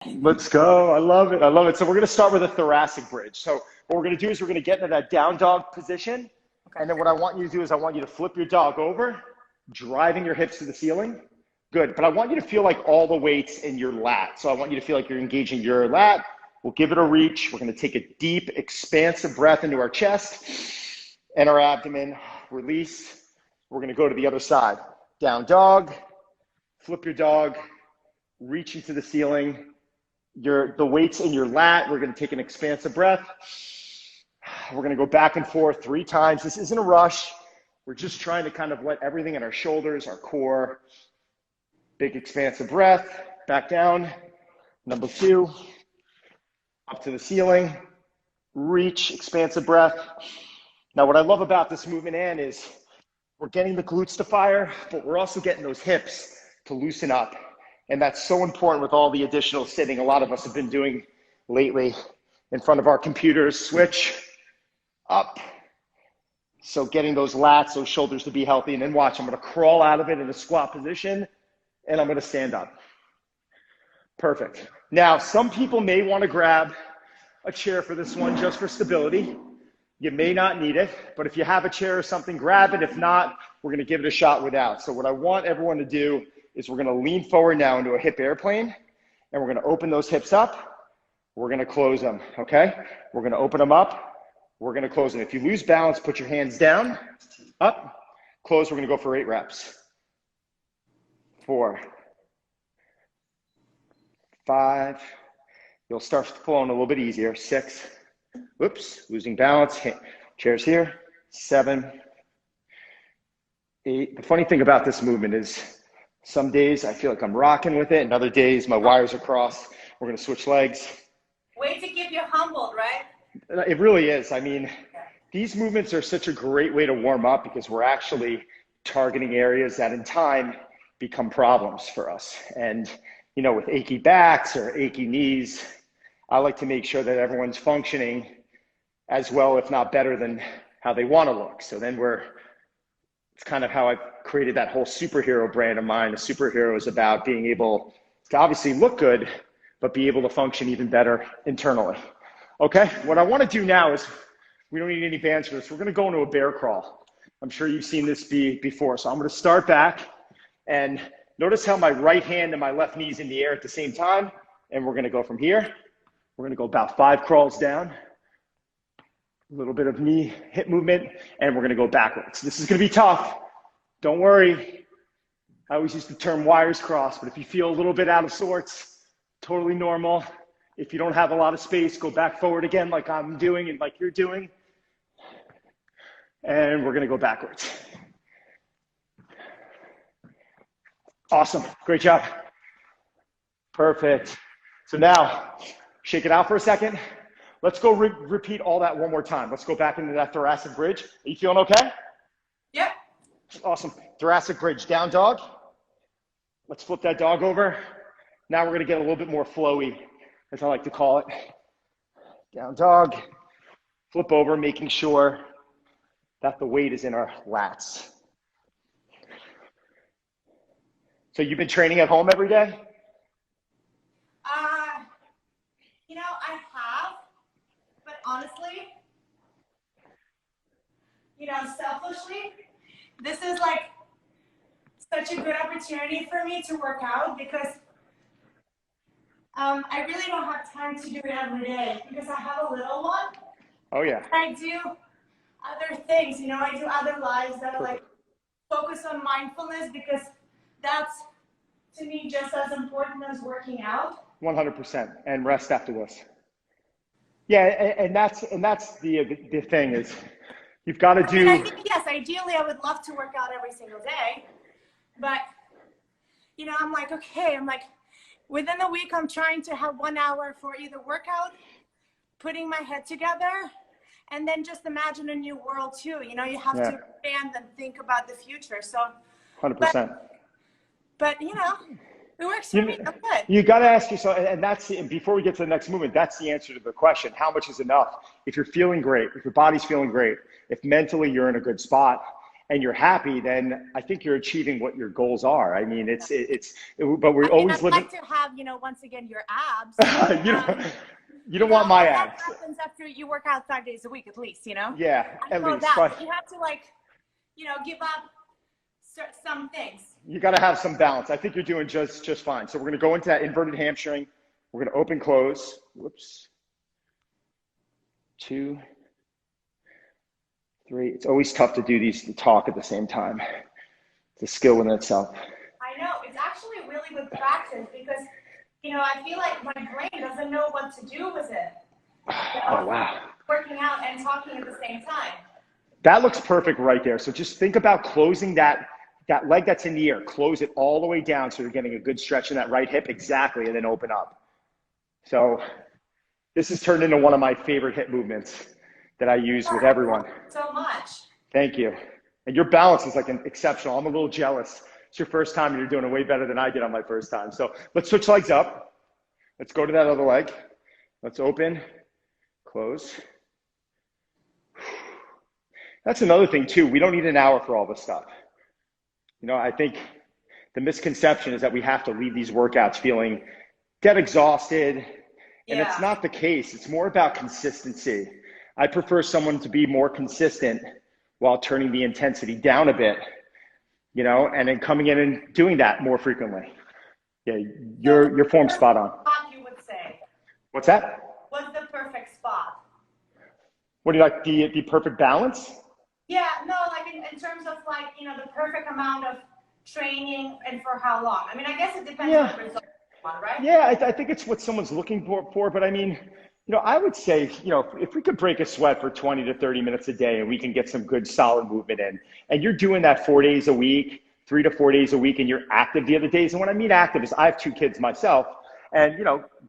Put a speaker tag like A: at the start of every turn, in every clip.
A: Let's go. I love it. I love it. So we're going to start with a thoracic bridge. So what we're going to do is we're going to get into that down dog position.
B: Okay.
A: And then what I want you to do is I want you to flip your dog over, driving your hips to the ceiling. Good. But I want you to feel like all the weight's in your lat. So I want you to feel like you're engaging your lat. We'll give it a reach. We're going to take a deep, expansive breath into our chest and our abdomen. Release. We're going to go to the other side. Down dog. Flip your dog. Reach into the ceiling. The weight's in your lat. We're going to take an expansive breath. We're going to go back and forth 3 times. This isn't a rush. We're just trying to kind of let everything in our shoulders, our core. Big expansive breath. Back down. Number 2. Up to the ceiling. Reach, expansive breath. Now what I love about this movement, Ann, is we're getting the glutes to fire, but we're also getting those hips to loosen up. And that's so important with all the additional sitting a lot of us have been doing lately in front of our computers. Switch up. So getting those lats, those shoulders to be healthy. And then watch, I'm going to crawl out of it in a squat position, and I'm going to stand up. Perfect. Now, some people may want to grab a chair for this one just for stability. You may not need it, but if you have a chair or something, grab it. If not, we're going to give it a shot without. So what I want everyone to do is we're going to lean forward now into a hip airplane, and we're going to open those hips up. We're going to close them, okay? We're going to open them up. We're going to close them. If you lose balance, put your hands down, up, close. We're going to go for 8 reps. 4, 5. You'll start flowing a little bit easier. 6. Whoops, losing balance. Chairs here. 7, 8. The funny thing about this movement is some days I feel like I'm rocking with it, and other days my wires are crossed. We're going to switch legs.
B: Way to keep you humbled, right?
A: It really is. I mean, these movements are such a great way to warm up because we're actually targeting areas that in time become problems for us. And, you know, with achy backs or achy knees, I like to make sure that everyone's functioning as well, if not better than how they want to look. So then it's kind of how I've created that whole superhero brand of mine. A superhero is about being able to obviously look good, but be able to function even better internally. Okay, what I want to do now is, we don't need any bands for this. We're going to go into a bear crawl. I'm sure you've seen this before. So I'm going to start back, and notice how my right hand and my left knee is in the air at the same time. And we're going to go from here. We're going to go about 5 crawls down, a little bit of knee hip movement, and we're going to go backwards. This is going to be tough. Don't worry. I always use the term wires crossed, but if you feel a little bit out of sorts, totally normal. If you don't have a lot of space, go back forward again like I'm doing and like you're doing. And we're going to go backwards. Awesome. Great job. Perfect. So now, shake it out for a second. Let's go repeat all that one more time. Let's go back into that thoracic bridge. Are you feeling okay?
B: Yep.
A: Awesome. Thoracic bridge, down dog. Let's flip that dog over. Now we're going to get a little bit more flowy, as I like to call it. Down dog, flip over, making sure that the weight is in our lats. So you've been training at home every day?
B: You know, I have, but honestly, you know, selfishly, this is like such a good opportunity for me to work out because I really don't have time to do it every day because I have a little one.
A: Oh yeah.
B: I do other things, you know, I do other lives that are like focus on mindfulness because that's to me just as important as working out.
A: 100%, and rest after this. Yeah, and that's the thing is, you've got to do.
B: I mean, I think, yes, ideally, I would love to work out every single day, but you know, I'm like, okay, I'm like, within a week, I'm trying to have 1 hour for either workout, putting my head together, and then just imagine a new world too. You know, you have to expand and think about the future. So,
A: 100%.
B: But you know. It works for me. I'm good.
A: You got to ask yourself, and before we get to the next movement, that's the answer to the question. How much is enough? If you're feeling great, if your body's feeling great, if mentally you're in a good spot, and you're happy, then I think you're achieving what your goals are. I mean, but we're
B: I mean,
A: always
B: I'd
A: living.
B: like to have, once again, your abs.
A: you know, you don't want my abs.
B: That happens after you work out 5 days a week, at least,
A: Yeah,
B: I
A: at
B: know
A: least.
B: that.
A: But
B: You have to give up some things.
A: you got to have some balance. I think you're doing just fine. So we're going to go into that inverted hamstring. We're going to open, close. Whoops. 2, 3. It's always tough to do these to talk at the same time. It's a skill within itself.
B: I know. It's actually really good practice because, I feel like my brain doesn't know what to do with it.
A: Oh, wow.
B: Working out and talking at the same time.
A: That looks perfect right there. So just think about closing that leg that's in the air. Close it all the way down so you're getting a good stretch in that right hip. Exactly. And then open up. So this has turned into one of my favorite hip movements that I use with everyone.
B: So much.
A: Thank you. And your balance is exceptional. I'm a little jealous. It's your first time and you're doing it way better than I did on my first time. So let's switch legs up. Let's go to that other leg. Let's open, close. That's another thing too. We don't need an hour for all this stuff. I think the misconception is that we have to leave these workouts feeling dead exhausted. And it's not the case. It's more about consistency. I prefer someone to be more consistent while turning the intensity down a bit, and then coming in and doing that more frequently. Yeah, your form's spot on.
B: You would say.
A: What's that?
B: What's the perfect spot?
A: What do you like, the perfect balance?
B: Yeah, no, in terms of the perfect amount of training and for how long. I mean, I guess it depends on the result, right?
A: Yeah, I think it's what someone's looking for. But I mean, I would say, if we could break a sweat for 20 to 30 minutes a day and we can get some good solid movement in, and you're doing that 4 days a week, 3 to 4 days a week, and you're active the other days. And when I mean active is I have 2 kids myself, and,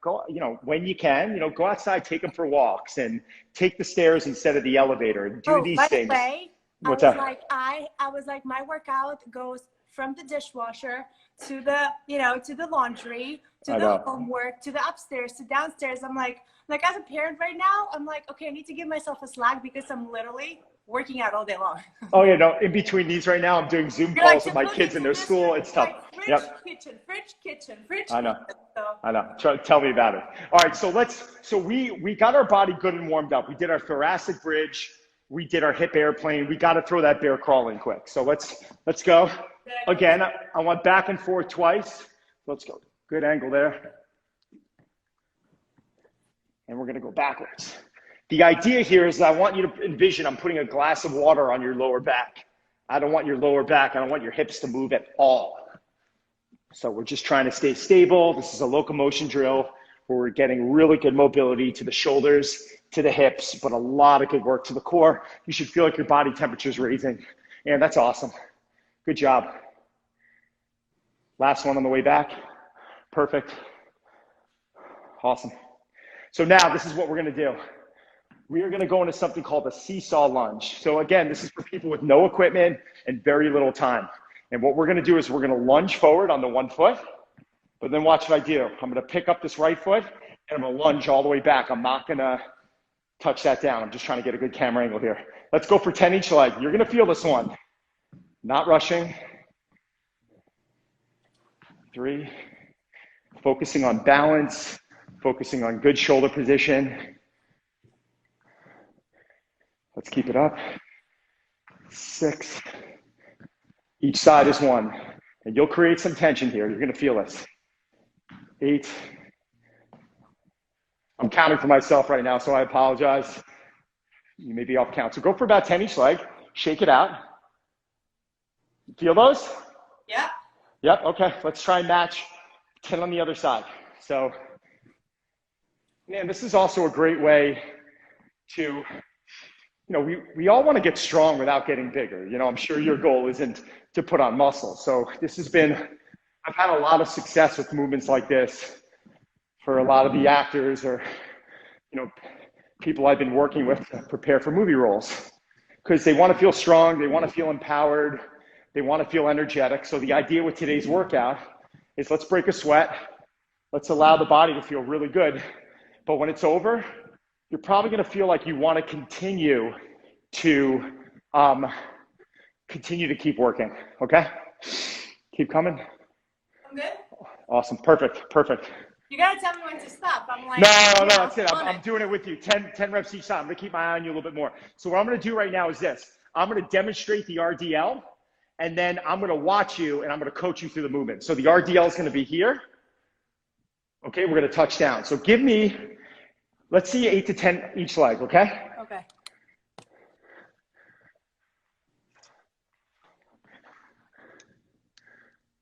A: go, when you can, go outside, take them for walks and take the stairs instead of the elevator and do these things.
B: By the way,
A: What's
B: I was
A: that?
B: I was like, my workout goes from the dishwasher to the, to the laundry, to the homework, to the upstairs, to downstairs. I'm like as a parent right now, I'm like, okay, I need to give myself a slack because I'm literally working out all day long.
A: Oh yeah, no, in between these right now, I'm doing Zoom calls with my kids in their school. It's tough.
B: Fridge, kitchen.
A: I know. Tell me about it. All right, so we got our body good and warmed up. We did our thoracic bridge. We did our hip airplane. We got to throw that bear crawl in quick. So let's go. Again, I want back and forth twice. Let's go. Good angle there. And we're going to go backwards. The idea here is I want you to envision I'm putting a glass of water on your lower back. I don't want your lower back. I don't want your hips to move at all. So we're just trying to stay stable. This is a locomotion drill where we're getting really good mobility to the shoulders, to the hips, but a lot of good work to the core. You should feel like your body temperature is raising. And that's awesome. Good job. Last one on the way back. Perfect. Awesome. So now this is what we're going to do. We are going to go into something called a seesaw lunge. So again, this is for people with no equipment and very little time. And what we're going to do is we're going to lunge forward on the one foot, but then watch what I do. I'm going to pick up this right foot and I'm going to lunge all the way back. I'm not going to touch that down. I'm just trying to get a good camera angle here. Let's go for 10 each leg. You're going to feel this one. Not rushing. 3. Focusing on balance, focusing on good shoulder position. Let's keep it up. 6. Each side is 1. And you'll create some tension here. You're going to feel this. 8. I'm counting for myself right now, so I apologize. You may be off count. So go for about 10 each leg. Shake it out. Feel those?
B: Yeah.
A: Yep. Okay. Let's try and match 10 on the other side. So, man, this is also a great way to, we all want to get strong without getting bigger. I'm sure your goal isn't to put on muscle. So I've had a lot of success with movements like this for a lot of the actors or, people I've been working with to prepare for movie roles because they want to feel strong. They want to feel empowered. They want to feel energetic. So the idea with today's workout is let's break a sweat. Let's allow the body to feel really good. But when it's over, you're probably going to feel like you want to continue to continue to keep working, okay? Keep coming.
B: I'm good?
A: Awesome, perfect, perfect.
B: You gotta tell me when to stop. I'm like,
A: no, that's it. I'm doing it with you. 10 reps each time. I'm gonna keep my eye on you a little bit more. So what I'm gonna do right now is this. I'm gonna demonstrate the RDL, and then I'm gonna watch you, and I'm gonna coach you through the movement. So the RDL is gonna be here. Okay, we're gonna touch down. So give me, let's see 8 to 10 each leg, okay?
B: Okay.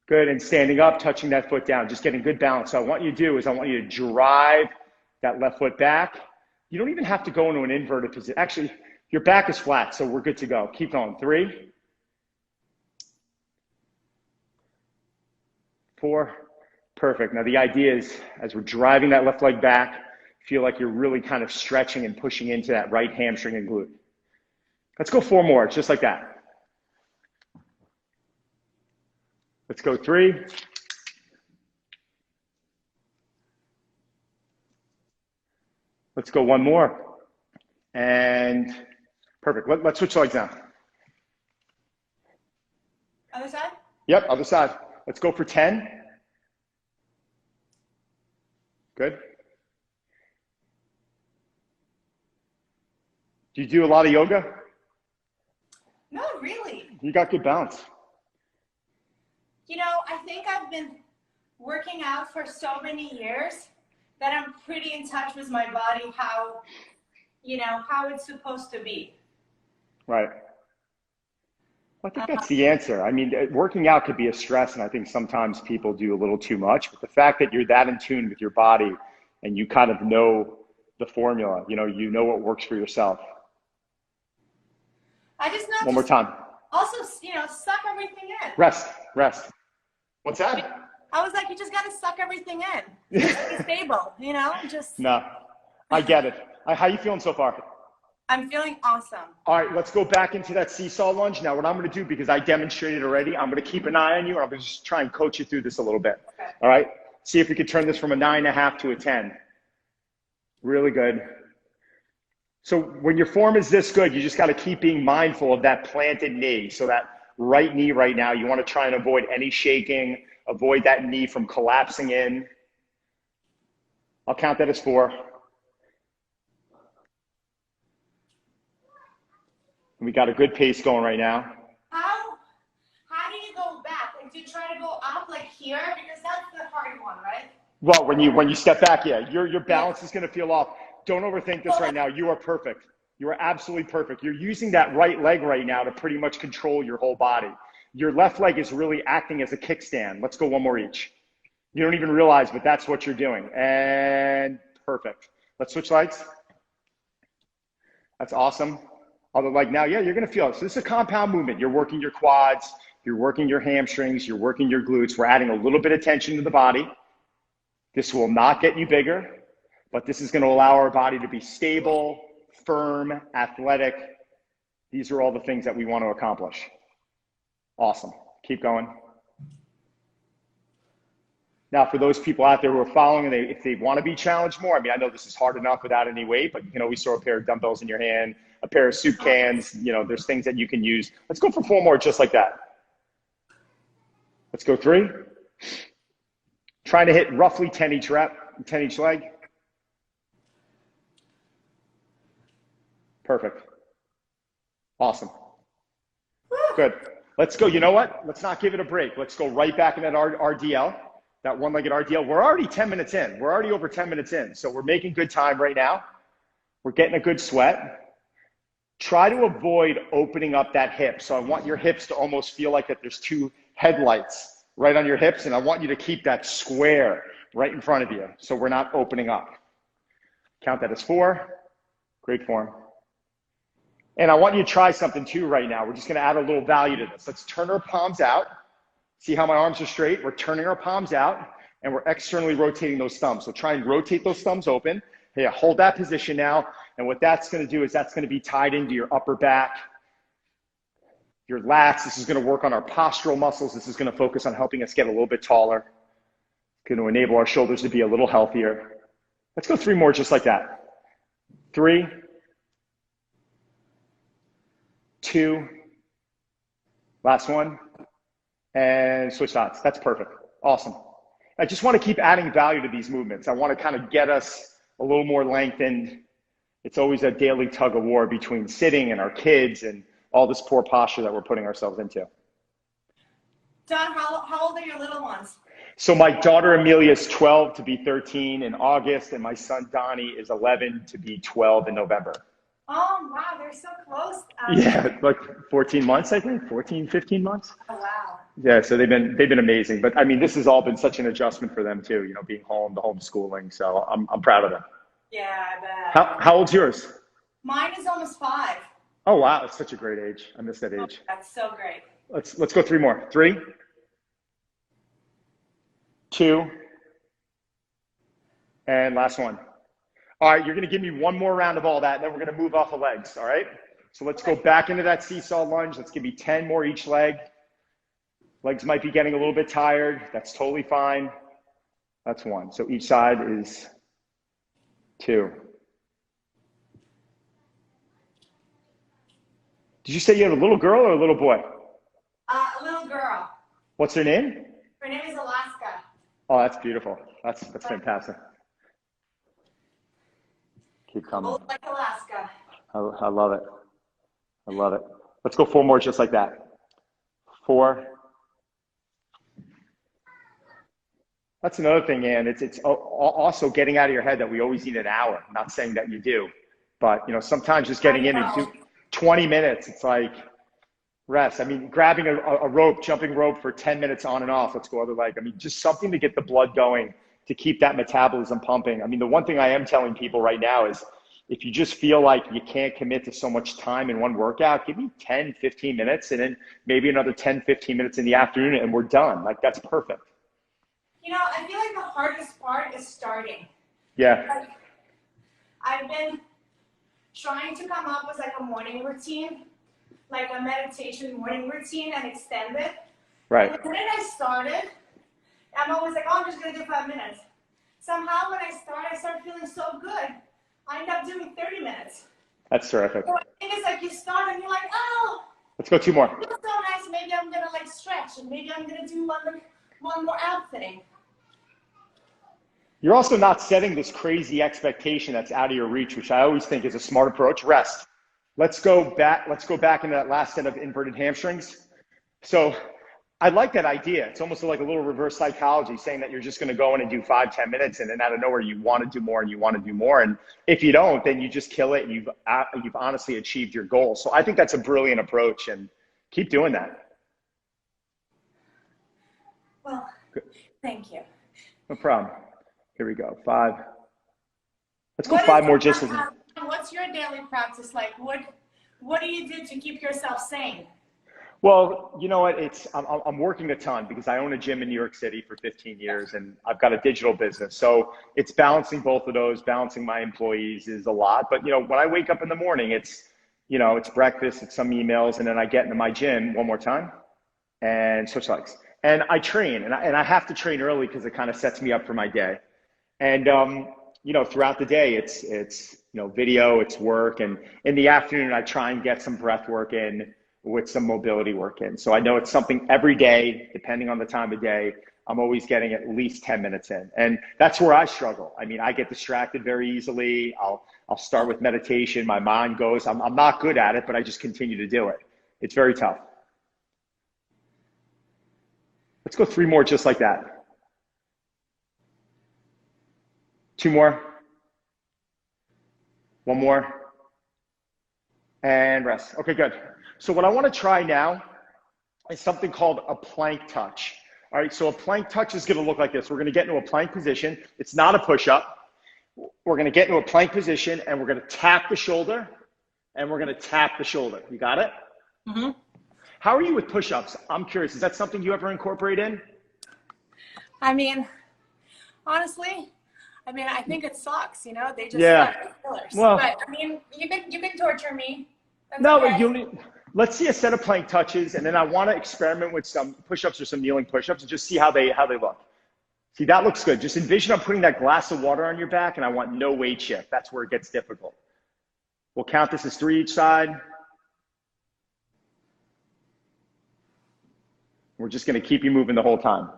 A: Good, and standing up, touching that foot down, just getting good balance. So what I want you to do is I want you to drive that left foot back. You don't even have to go into an inverted position. Actually, your back is flat, so we're good to go. Keep going. 3, 4, perfect. Now the idea is, as we're driving that left leg back, feel like you're really kind of stretching and pushing into that right hamstring and glute. Let's go 4 more, just like that. Let's go 3. Let's go 1 more. And perfect. Let's switch legs now.
B: Other side?
A: Yep, other side. Let's go for 10. Good. Do you do a lot of yoga?
B: Not really.
A: You got good balance.
B: You know, I think I've been working out for so many years that I'm pretty in touch with my body, how it's supposed to be.
A: Right. I think that's the answer. I mean, working out could be a stress, and I think sometimes people do a little too much. But the fact that you're that in tune with your body and you kind of know the formula, you know what works for yourself.
B: I just know.
A: One more time.
B: Also, suck everything in.
A: Rest. What's that?
B: I was like, you just gotta suck everything in. Just be stable, just.
A: No, I get it. How you feeling so far?
B: I'm feeling awesome.
A: All right, let's go back into that seesaw lunge. Now, what I'm going to do, because I demonstrated already, I'm going to keep an eye on you. I'm going to just try and coach you through this a little bit.
B: Okay.
A: All right? See if we could turn this from a 9.5 to a 10. Really good. So when your form is this good, you just got to keep being mindful of that planted knee. So that right knee right now, you want to try and avoid any shaking, avoid that knee from collapsing in. I'll count that as 4. We got a good pace going right now.
B: How do you go back? Like, do you try to go up like here? Because that's the hard one, right?
A: Well, when you step back, yeah, your balance is going to feel off. Don't overthink this right now. You are perfect. You are absolutely perfect. You're using that right leg right now to pretty much control your whole body. Your left leg is really acting as a kickstand. Let's go 1 more each. You don't even realize, but that's what you're doing. And perfect. Let's switch legs. That's awesome. Other leg now, yeah, you're going to feel it. So this is a compound movement. You're working your quads, you're working your hamstrings, you're working your glutes. We're adding a little bit of tension to the body. This will not get you bigger, but this is going to allow our body to be stable, firm, athletic. These are all the things that we want to accomplish. Awesome. Keep going. Now, for those people out there who are following, and if they want to be challenged more, I mean, I know this is hard enough without any weight, but you can always throw a pair of dumbbells in your hand, a pair of soup cans, there's things that you can use. Let's go for 4 more just like that. Let's go 3. Trying to hit roughly 10 each rep, 10 each leg. Perfect. Awesome. Good. Let's go. You know what? Let's not give it a break. Let's go right back in that RDL, that one-legged RDL. We're already 10 minutes in. We're already over 10 minutes in. So we're making good time right now. We're getting a good sweat. Try to avoid opening up that hip. So I want your hips to almost feel like that there's 2 headlights right on your hips. And I want you to keep that square right in front of you. So we're not opening up. Count that as 4. Great form. And I want you to try something too right now. We're just going to add a little value to this. Let's turn our palms out. See how my arms are straight? We're turning our palms out and we're externally rotating those thumbs. So try and rotate those thumbs open. Hey, hold that position now. And what that's going to do is that's going to be tied into your upper back, your lats. This is going to work on our postural muscles. This is going to focus on helping us get a little bit taller. It's going to enable our shoulders to be a little healthier. Let's go 3 more just like that. 3, 2, Last one. And switch sides. That's perfect. Awesome. I just want to keep adding value to these movements. I want to kind of get us a little more lengthened. It's always a daily tug of war between sitting and our kids and all this poor posture that we're putting ourselves into.
B: Don, how old are your little ones?
A: So my daughter Amelia is 12 to be 13 in August, and my son Donnie is 11 to be 12 in November.
B: Oh, wow, they're so close.
A: Yeah, like 14 months, I think, 14, 15 months.
B: Oh, wow.
A: Yeah, so they've been amazing. But I mean, this has all been such an adjustment for them too, being home, the homeschooling. So I'm proud of them.
B: Yeah, I bet.
A: How old's yours?
B: Mine is almost 5.
A: Oh, wow, it's such a great age. I miss that age.
B: Oh, that's so great.
A: Let's go 3 more. 3, 2, and last one. All right, you're going to give me one more round of all that, and then we're going to move off the legs, all right? So let's go back into that seesaw lunge. Let's give me 10 more each leg. Legs might be getting a little bit tired. That's totally fine. That's 1. So each side is 2. Did you say you have a little girl or a little boy?
B: A little girl.
A: What's her name?
B: Her name is Alaska.
A: Oh, that's beautiful. That's fantastic. Keep coming.
B: Old like Alaska.
A: I love it. I love it. Let's go 4 more just like that. 4. That's another thing, Ann. It's also getting out of your head that we always need an hour. I'm not saying that you do, but sometimes just getting in and do 20 minutes. It's like rest. I mean, grabbing a rope, jumping rope for 10 minutes on and off. Let's go other leg. I mean, just something to get the blood going, to keep that metabolism pumping. I mean, the one thing I am telling people right now is if you just feel like you can't commit to so much time in one workout, give me 10, 15 minutes and then maybe another 10, 15 minutes in the afternoon and we're done. Like, that's perfect.
B: I feel like the hardest part is starting.
A: Yeah.
B: Like, I've been trying to come up with like a morning routine, like a meditation morning routine and extend it.
A: Right.
B: And the minute I started, I'm always like, oh, I'm just going to do 5 minutes. Somehow when I start feeling so good. I end up doing 30 minutes.
A: That's terrific.
B: So I think it's like you start and you're like, oh.
A: Let's go 2 more.
B: It feels so nice. Maybe I'm going to like stretch and maybe I'm going to do one more ab thing.
A: You're also not setting this crazy expectation that's out of your reach, which I always think is a smart approach. Rest. Let's go back into that last set of inverted hamstrings. So I like that idea. It's almost like a little reverse psychology, saying that you're just going to go in and do 5, 10 minutes, and then out of nowhere you want to do more and you want to do more. And if you don't, then you just kill it. And you've honestly achieved your goal. So I think that's a brilliant approach, and keep doing that.
B: Well, thank you.
A: No problem. Here we go. 5. Let's go 5 more just as.
B: What's your daily practice like? What do you do to keep yourself sane?
A: Well, you know what? I'm working a ton because I own a gym in New York City for 15 years and I've got a digital business. So it's balancing both of those, balancing my employees is a lot. But, when I wake up in the morning, it's breakfast, it's some emails, and then I get into my gym one more time and switch legs. And I train and I have to train early because it kind of sets me up for my day. And, throughout the day, it's video, it's work. And in the afternoon, I try and get some breath work in with some mobility work in. So I know it's something every day, depending on the time of day, I'm always getting at least 10 minutes in. And that's where I struggle. I mean, I get distracted very easily. I'll start with meditation. My mind goes, I'm not good at it, but I just continue to do it. It's very tough. Let's go 3 more just like that. 2 more. 1 more. And rest. Okay, good. So what I want to try now is something called a plank touch. All right, so a plank touch is going to look like this. We're going to get into a plank position. It's not a push-up. We're going to get into a plank position, and we're going to tap the shoulder, and we're going to tap the shoulder. You got it?
B: Mm-hmm.
A: How are you with push-ups? I'm curious. Is that something you ever incorporate in?
B: I mean, honestly, I think it sucks, they just
A: yeah.
B: suck killers.
A: Well,
B: but you can torture me. That's
A: no,
B: okay.
A: Let's see a set of plank touches, and then I want to experiment with some push-ups or some kneeling push-ups and just see how they look. See, that looks good. Just envision I'm putting that glass of water on your back, and I want no weight shift. That's where it gets difficult. We'll count this as 3 each side. We're just going to keep you moving the whole time.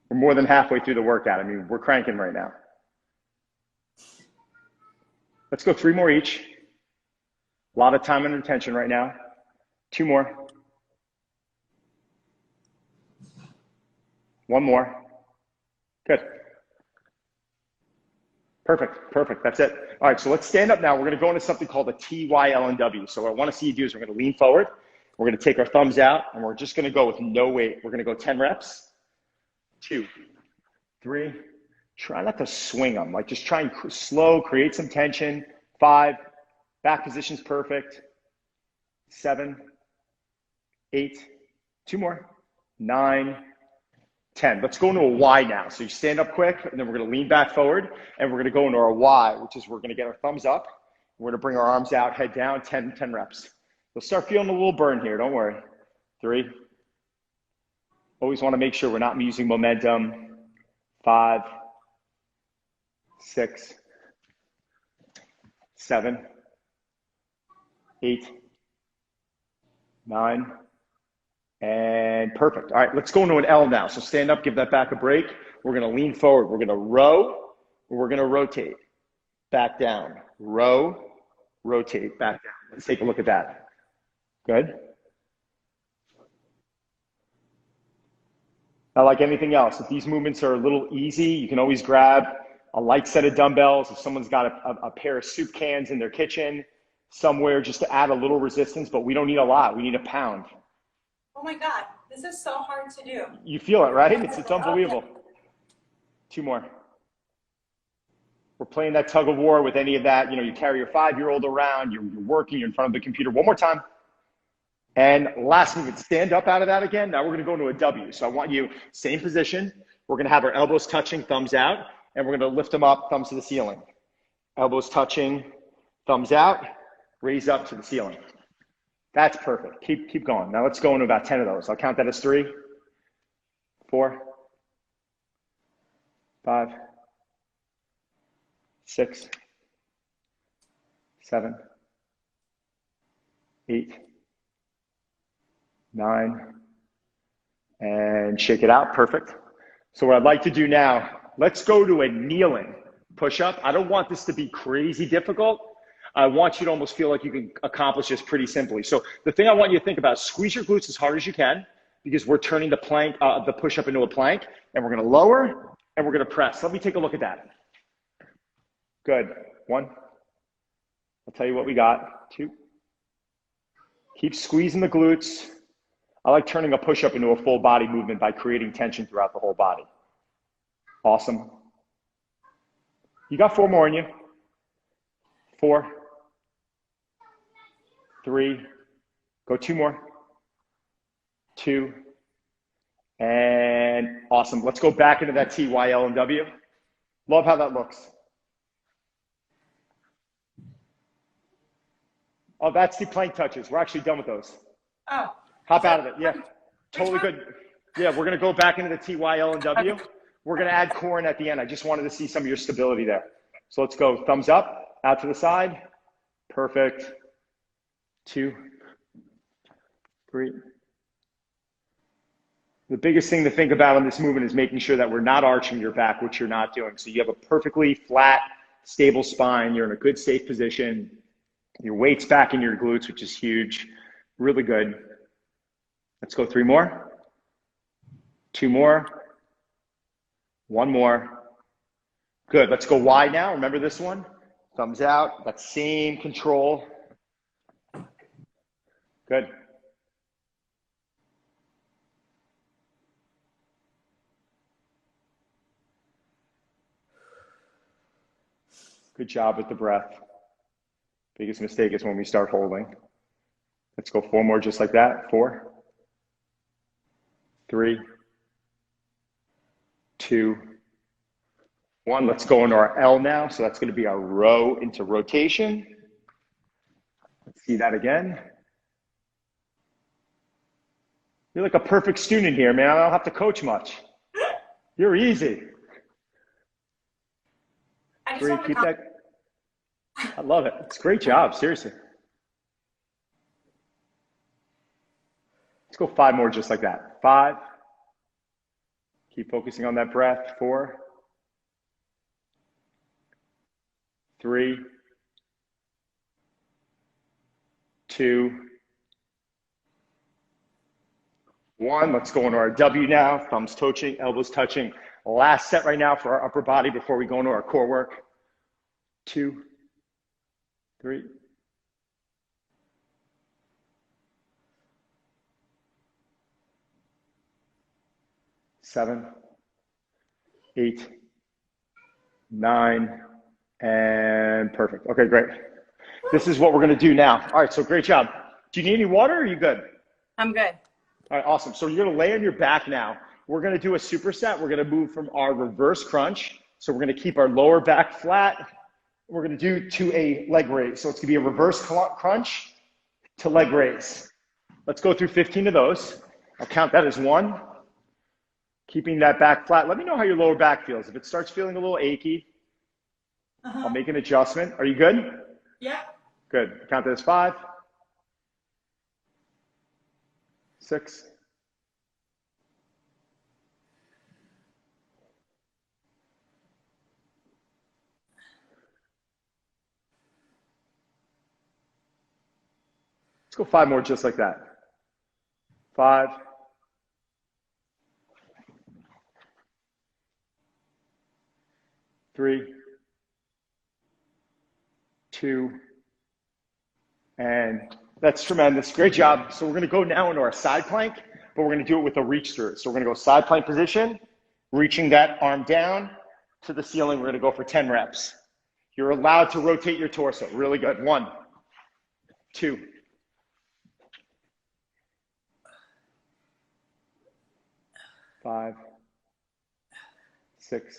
A: We're more than halfway through the workout. I mean, we're cranking right now. Let's go 3 more each. A lot of time and attention right now. 2 more. 1 more. Good. Perfect, perfect, that's it. All right, so let's stand up now. We're gonna go into something called a TYLNW. So what I wanna see you do is we're gonna lean forward. We're gonna take our thumbs out and we're just gonna go with no weight. We're gonna go 10 reps. 2, 3. Try not to swing them. Like just try and slow, create some tension. 5, back position's perfect. 7, 8, 2 more. 9, 10. Let's go into a Y now. So you stand up quick, and then we're going to lean back forward, and we're going to go into our Y, which is we're going to get our thumbs up. We're going to bring our arms out, head down, 10 reps. You'll start feeling a little burn here. Don't worry. 3. Always want to make sure we're not using momentum. 5, 6, 7, 8, 9, and perfect. All right, let's go into an L now. So stand up, give that back a break. We're gonna lean forward. We're gonna row, we're gonna rotate. Back down, row, rotate, back down. Let's take a look at that. Good. Now, like anything else, if these movements are a little easy, you can always grab a light set of dumbbells. If someone's got a pair of soup cans in their kitchen somewhere, just to add a little resistance, but we don't need a lot. We need a pound.
B: Oh my God, this is so hard to do.
A: You feel it, right? It's unbelievable. 2 more. We're playing that tug of war with any of that. You know, you carry your 5-year-old around, you're working, you're in front of the computer. 1 more time. And last movement, stand up out of that again. Now we're gonna go into a W. So I want you, same position. We're gonna have our elbows touching, thumbs out, and we're gonna lift them up, thumbs to the ceiling. Elbows touching, thumbs out, raise up to the ceiling. That's perfect. Keep going. Now let's go into about 10 of those. I'll count that as 3, 4, 5, 6, 7, 8, 9, and shake it out. Perfect. So what I'd like to do now, let's go to a kneeling push-up. I don't want this to be crazy difficult. I want you to almost feel like you can accomplish this pretty simply. So the thing I want you to think about is squeeze your glutes as hard as you can, because we're turning the plank, the push-up into a plank, and we're gonna lower and we're gonna press. Let me take a look at that. Good. 1. I'll tell you what we got. 2. Keep squeezing the glutes. I like turning a push-up into a full body movement by creating tension throughout the whole body. Awesome. You got 4 more in you. 4, 3, go 2 more, 2, and awesome. Let's go back into that TYL and W. Love how that looks. Oh, that's the plank touches. We're actually done with those.
B: Oh.
A: Hop out of it. Yeah, totally good. Yeah, we're gonna go back into the TYL and W. We're gonna add core in at the end. I just wanted to see some of your stability there. So let's go thumbs up, out to the side. Perfect. 2, 3. The biggest thing to think about on this movement is making sure that we're not arching your back, which you're not doing. So you have a perfectly flat, stable spine. You're in a good, safe position. Your weight's back in your glutes, which is huge. Really good. Let's go 3 more. 2 more. 1 more. Good. Let's go wide now. Remember this one? Thumbs out. That same control. Good. Good job with the breath. Biggest mistake is when we start holding. Let's go 4 more just like that. 4, 3, 2, 1. Let's go into our L now. So that's going to be our row into rotation. Let's see that again. You're like a perfect student here, man. I don't have to coach much. You're easy. 3, keep that. I love it. It's a great job, seriously. go 5 more just like that. 5. Keep focusing on that breath. 4, 3, 2, 1. Let's go into our W now. Thumbs touching, elbows touching. Last set right now for our upper body before we go into our core work. 2, 3, 7, 8, 9, and perfect. Okay, great. This is what we're going to do now. All right, so great job. Do you need any water or are you good?
B: I'm good.
A: All right, awesome. So you're going to lay on your back now. We're going to do a superset. We're going to move from our reverse crunch. So we're going to keep our lower back flat. We're going to do to a leg raise. So it's going to be a reverse crunch to leg raise. Let's go through 15 of those. I'll count that as 1. Keeping that back flat. Let me know how your lower back feels. If it starts feeling a little achy, I'll make an adjustment. Are you good?
B: Yeah.
A: Good. Count that as 5, 6, 5 more just like that. 5, 3, 2, and that's tremendous. Great job. So we're going to go now into our side plank, but we're going to do it with a reach through. So we're going to go side plank position, reaching that arm down to the ceiling. We're going to go for 10 reps. You're allowed to rotate your torso. Really good. 1, 2, 5, 6,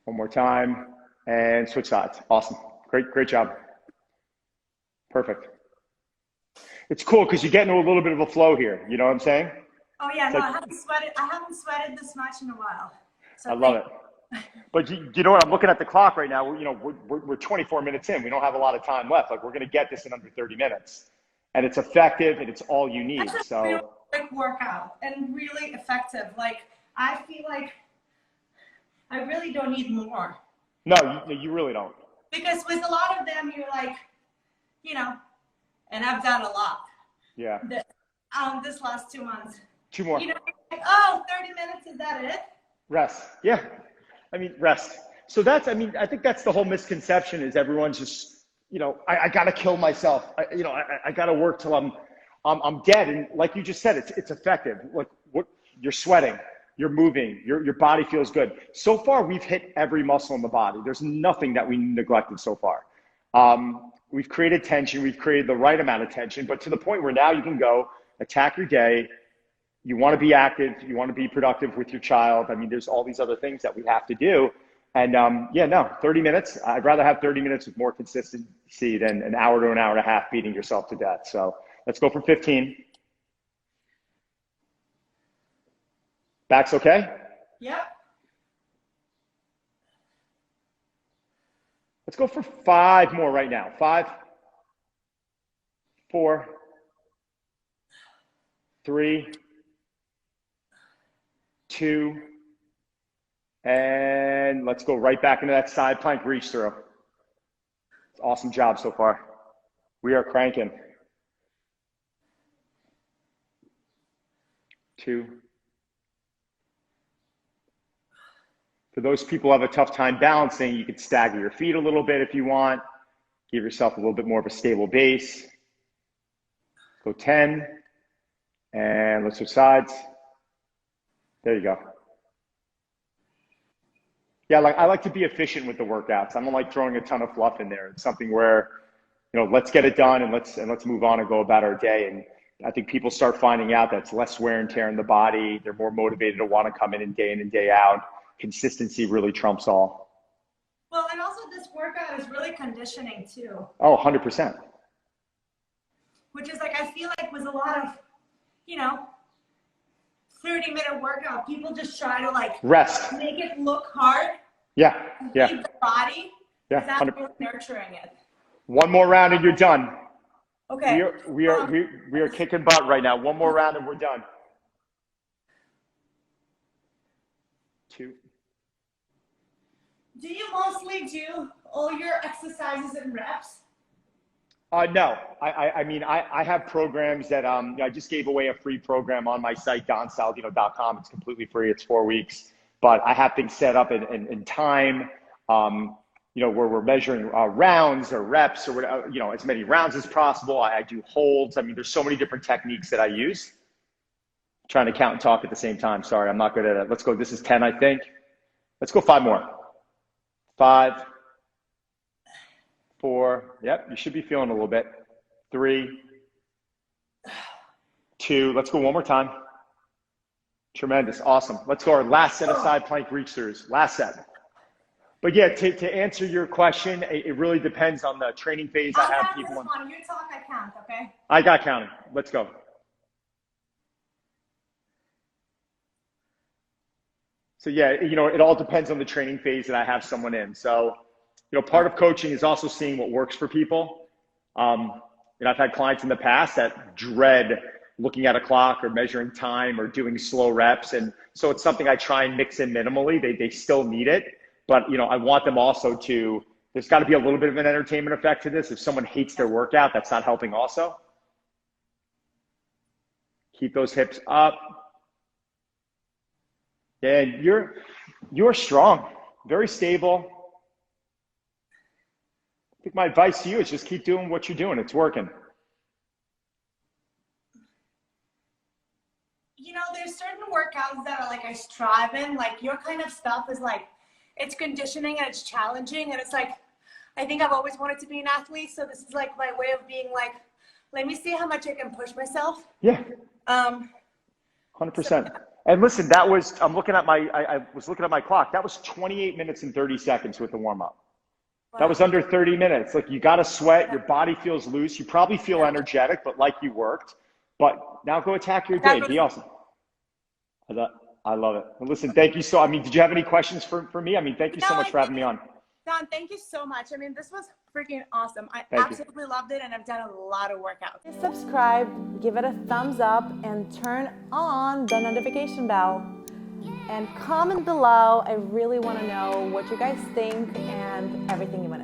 A: 1 more time, and switch sides. Awesome. Great job. Perfect. It's cool because you get into a little bit of a flow here. You know what I'm saying?
B: Oh yeah, no, I haven't sweated this much in a while. So
A: I love it. But you know what? I'm looking at the clock right now. We're 24 minutes in. We don't have a lot of time left. Like, we're going to get this in under 30 minutes. And it's effective, and it's all you need.
B: That's
A: so
B: a really quick workout and really effective. Like, I feel like I really don't need more.
A: No, you really don't.
B: Because with a lot of them, you're like, and I've done a lot.
A: Yeah.
B: This last 2 months.
A: 2 more.
B: Like, oh, 30 minutes, is that it?
A: Rest. Yeah. Rest. So I think that's the whole misconception is everyone's just, I got to kill myself. I got to work till I'm dead. And like you just said, it's effective. Like, you're sweating, you're moving, your body feels good. So far, we've hit every muscle in the body. There's nothing that we neglected so far. We've created tension. We've created the right amount of tension, but to the point where now you can go attack your day. You want to be active. You want to be productive with your child. There's all these other things that we have to do. And 30 minutes. I'd rather have 30 minutes with more consistency than an hour to an hour and a half beating yourself to death. So let's go for 15. Back's okay?
B: Yep.
A: Let's go for 5 more right now. 5, 4, 3, 2, and let's go right back into that side plank reach through. Awesome job so far. We are cranking. 2. For those people who have a tough time balancing, you could stagger your feet a little bit if you want. Give yourself a little bit more of a stable base. Go 10. And let's switch sides. There you go. Yeah, I like to be efficient with the workouts. I don't like throwing a ton of fluff in there. It's something where, let's get it done and let's move on and go about our day. And I think people start finding out that's less wear and tear in the body. They're more motivated to want to come in and day out. Consistency really trumps all.
B: Well, and also this workout is really conditioning too.
A: Oh, 100%.
B: Which is like, I feel like with a lot of, 30-minute workout, people just try to
A: rest,
B: make it look hard.
A: Yeah.
B: Leave the body.
A: Yeah.
B: Without really nurturing it.
A: One more round and you're done.
B: Okay.
A: We are kicking butt right now. One more round and we're done. 2.
B: Do you mostly do all your exercises in reps?
A: No, I mean, I have programs that, I just gave away a free program on my site, donsaladino.com. It's completely free. It's 4 weeks, but I have things set up in time, where we're measuring rounds or reps or whatever, as many rounds as possible. I do holds. I mean, there's so many different techniques that I use. I'm trying to count and talk at the same time. Sorry, I'm not good at it. Let's go. This is 10, I think. Let's go 5 more. 5, 4. Yep, you should be feeling a little bit. 3, 2. Let's go one more time. Tremendous. Awesome. Let's go our last set of side plank reach throughs. Last set. But yeah, to answer your question, it really depends on the training phase I have people in.
B: You talk, I count, okay?
A: I got counting. Let's go. So yeah, it all depends on the training phase that I have someone in. So, part of coaching is also seeing what works for people. I've had clients in the past that dread looking at a clock or measuring time or doing slow reps. And so it's something I try and mix in minimally. They still need it. But, I want them also there's got to be a little bit of an entertainment effect to this. If someone hates their workout, that's not helping also. Keep those hips up. And you're strong, very stable. I think my advice to you is just keep doing what you're doing. It's working.
B: There's certain workouts that are like I strive in. Like your kind of stuff is like, it's conditioning and it's challenging. And it's like, I think I've always wanted to be an athlete. So this is like my way of being like, let me see how much I can push myself.
A: Yeah. 100%. And listen, I was looking at my clock. That was 28 minutes and 30 seconds with the warm up. Wow. That was under 30 minutes. Like you got to sweat. Your body feels loose. You probably feel energetic, but like you worked. But now go attack your day. Be awesome. I love it. Well, listen, thank you. Did you have any questions for me? Thank you so much for having me on.
B: Don, thank you so much. This was freaking awesome. I absolutely loved it, and I've done a lot of workouts.
C: Subscribe, give it a thumbs up, and turn on the notification bell. And comment below. I really want to know what you guys think and everything you want to